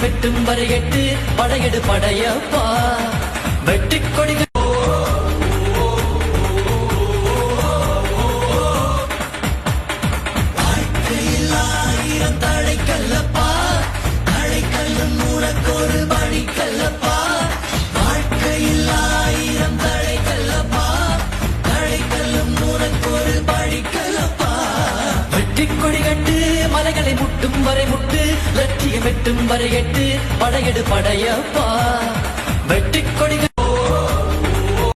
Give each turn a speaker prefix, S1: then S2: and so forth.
S1: வெட்டும் வரை எட்டு படையெடு படையப்பா வெட்டிக் கொடிகள் மலைகளை முட்டும் வரை முட்டு லட்சியம் வெட்டும் வரை எட்டு படையெடு படையப்பா வெட்டிக் கொடி